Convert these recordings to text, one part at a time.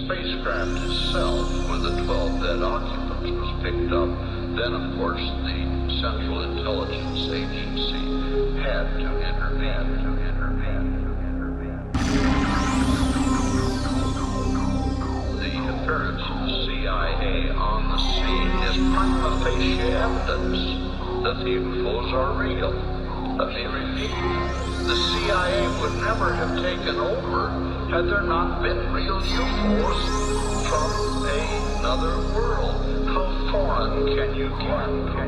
spacecraft itself, when the 12 dead occupants was picked up, then of course the Central Intelligence Agency had to intervene. The appearance of the CIA on the scene is prima facie evidence that the UFOs are real. Let me repeat, the CIA would never have taken over had there not been real UFOs from another world. How foreign can you get?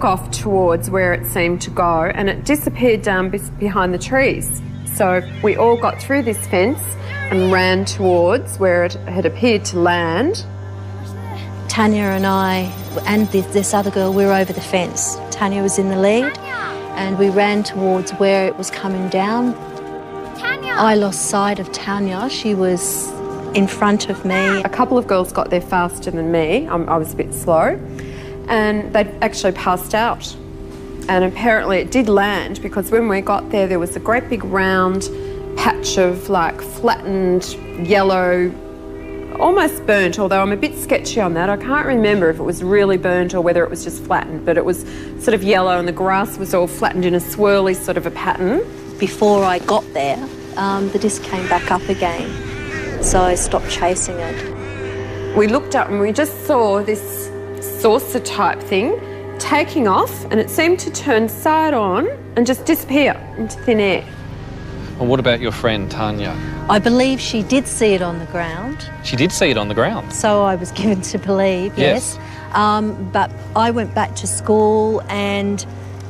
Off towards where it seemed to go, and it disappeared down behind the trees. So we all got through this fence and ran towards where it had appeared to land. Tanya and I and this other girl, we were over the fence. Tanya was in the lead and we ran towards where it was coming down. Tanya! I lost sight of Tanya. She was in front of me. A couple of girls got there faster than me. I was a bit slow. And they actually passed out. And apparently it did land, because when we got there, there was a great big round patch of like flattened yellow, almost burnt, although I'm a bit sketchy on that. I can't remember if it was really burnt or whether it was just flattened, but it was sort of yellow and the grass was all flattened in a swirly sort of a pattern. Before I got there, the disc came back up again, so I stopped chasing it. We looked up and we just saw this saucer type thing taking off, and it seemed to turn side on and just disappear into thin air. Well, what about your friend Tanya? I believe she did see it on the ground. She did see it on the ground? So I was given to believe, yes. But I went back to school and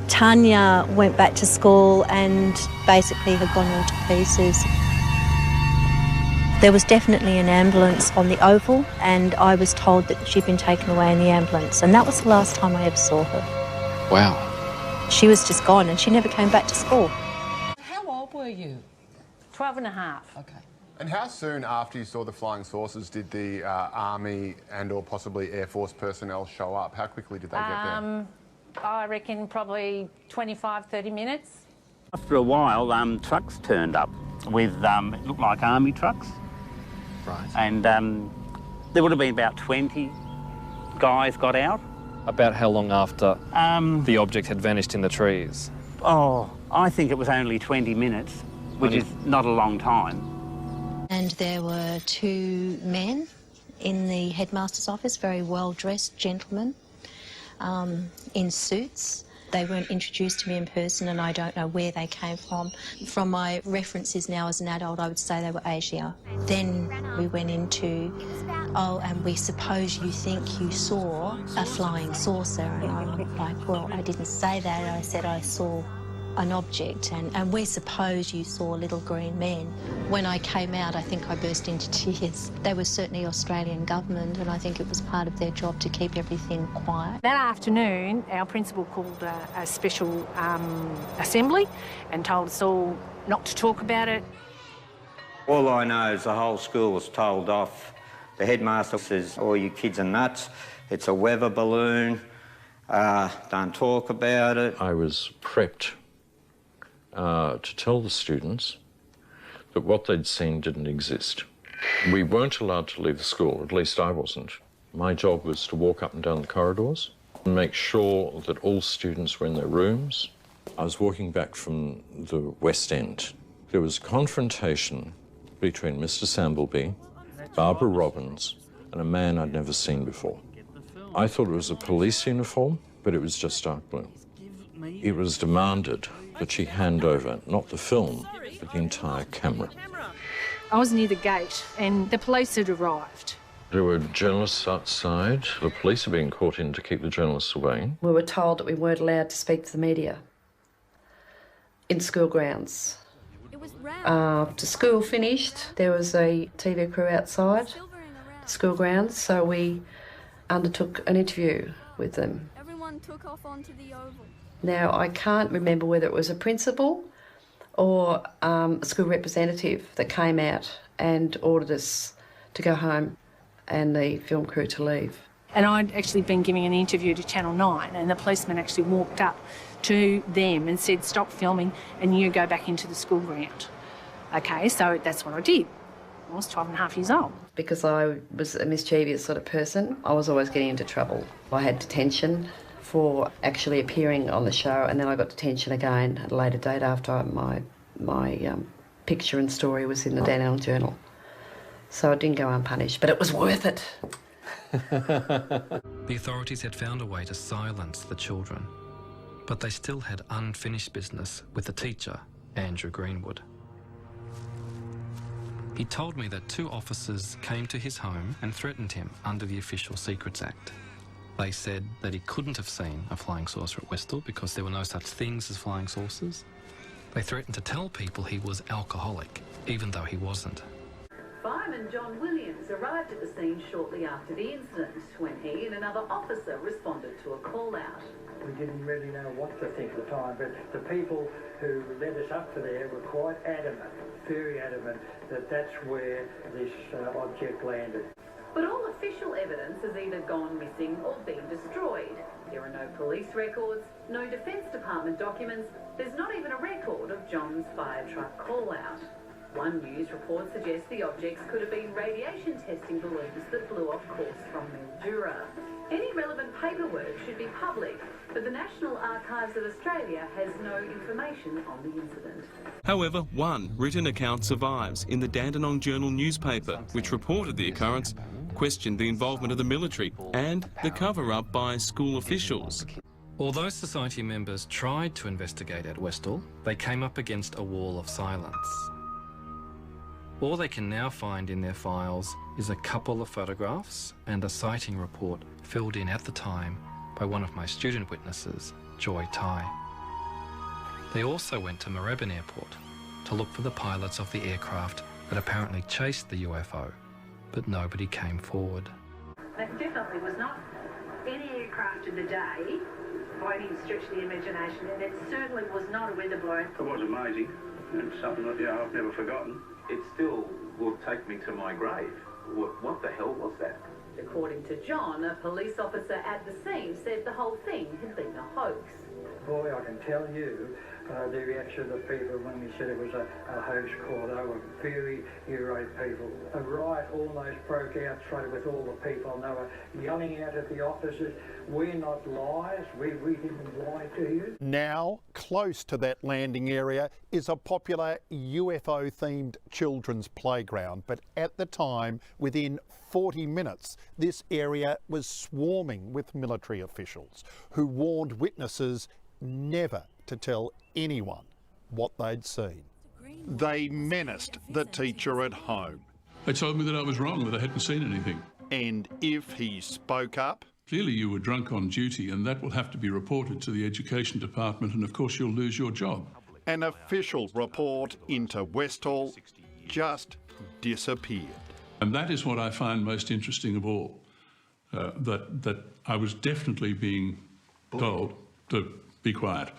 Tanya went back to school and basically had gone all to pieces. There was definitely an ambulance on the oval, and I was told that she'd been taken away in the ambulance, and that was the last time I ever saw her. Wow. She was just gone and she never came back to school. How old were you? 12 and a half. Okay. And how soon after you saw the flying saucers did the Army and or possibly Air Force personnel show up? How quickly did they get there? I reckon probably 25, 30 minutes. After a while, trucks turned up with, it looked like Army trucks. Right. And there would have been about 20 guys got out. About how long after the object had vanished in the trees? Oh, I think it was only 20 minutes, which is not a long time. And there were two men in the headmaster's office, very well-dressed gentlemen in suits. They weren't introduced to me in person, and I don't know where they came from. From my references now as an adult, I would say they were Asia. Then we went into, oh, and we suppose you think you saw a flying saucer. And I'm like, well, I didn't say that. I said I saw an object, and we suppose you saw little green men. When I came out, I think I burst into tears. They were certainly Australian government, and I think it was part of their job to keep everything quiet. That afternoon, our principal called a special assembly and told us all not to talk about it. All I know is the whole school was told off. The headmaster says, "All you kids are nuts. It's a weather balloon. Don't talk about it." I was prepped to tell the students that what they'd seen didn't exist. We weren't allowed to leave the school, at least I wasn't. My job was to walk up and down the corridors Make sure that all students were in their rooms. I was walking back from the West End. There was confrontation between Mr. Sambleby, Barbara Robbins, and a man I'd never seen before. I thought it was a police uniform, but it was just dark blue. It was demanded that she hand over not the film, but the entire camera. I was near the gate and the police had arrived. There were journalists outside. The police are being called in to keep the journalists away. We were told that we weren't allowed to speak to the media in school grounds. After school finished, there was a TV crew outside the school grounds, so we undertook an interview with them. Everyone took off onto the oval. Now, I can't remember whether it was a principal or a school representative that came out and ordered us to go home and the film crew to leave. And I'd actually been giving an interview to Channel 9 and the policeman actually walked up to them and said, stop filming and you go back into the school ground. Okay, so that's what I did. I was 12 and a half years old. Because I was a mischievous sort of person, I was always getting into trouble. I had detention for actually appearing on the show, and then I got detention again at a later date after my picture and story was in the Dandenong Journal. So I didn't go unpunished, but it was worth it. The authorities had found a way to silence the children, but they still had unfinished business with the teacher, Andrew Greenwood. He told me that 2 officers came to his home and threatened him under the Official Secrets Act. They said that he couldn't have seen a flying saucer at Westall because there were no such things as flying saucers. They threatened to tell people he was alcoholic, even though he wasn't. Fireman John Williams arrived at the scene shortly after the incident when he and another officer responded to a call-out. We didn't really know what to think at the time, but the people who led us up to there were quite adamant, very adamant, that that's where this object landed. But all official evidence has either gone missing or been destroyed. There are no police records, no Defence Department documents, there's not even a record of John's fire truck call-out. One news report suggests the objects could have been radiation testing balloons that blew off course from Mildura. Any relevant paperwork should be public, but the National Archives of Australia has no information on the incident. However, one written account survives in the Dandenong Journal newspaper, which reported the occurrence, questioned the involvement of the military and the cover-up by school officials. Although society members tried to investigate at Westall, they came up against a wall of silence. All they can now find in their files is a couple of photographs and a sighting report filled in at the time by one of my student witnesses, Joy Tai. They also went to Melbourne Airport to look for the pilots of the aircraft that apparently chased the UFO, but nobody came forward. That definitely was not any aircraft of the day by any stretch of the imagination, and it certainly was not a weather balloon. It was amazing and something that I've never forgotten. It still will take me to my grave. What the hell was that? According to John, a police officer at the scene said the whole thing had been a hoax. Boy, I can tell you the reaction of the people when we said it was a hoax call. They were very irate people. A riot almost broke out straight with all the people, and they were yelling out at the officers, "We're not liars, we didn't lie to you." Now, close to that landing area is a popular UFO-themed children's playground, but at the time, within 40 minutes, this area was swarming with military officials who warned witnesses never to tell anyone what they'd seen. They menaced the teacher at home. They told me that I was wrong, that I hadn't seen anything. And if he spoke up... Clearly you were drunk on duty, and that will have to be reported to the Education Department, and of course you'll lose your job. An official report into Westall just disappeared. And that is what I find most interesting of all, that I was definitely being told to be quiet.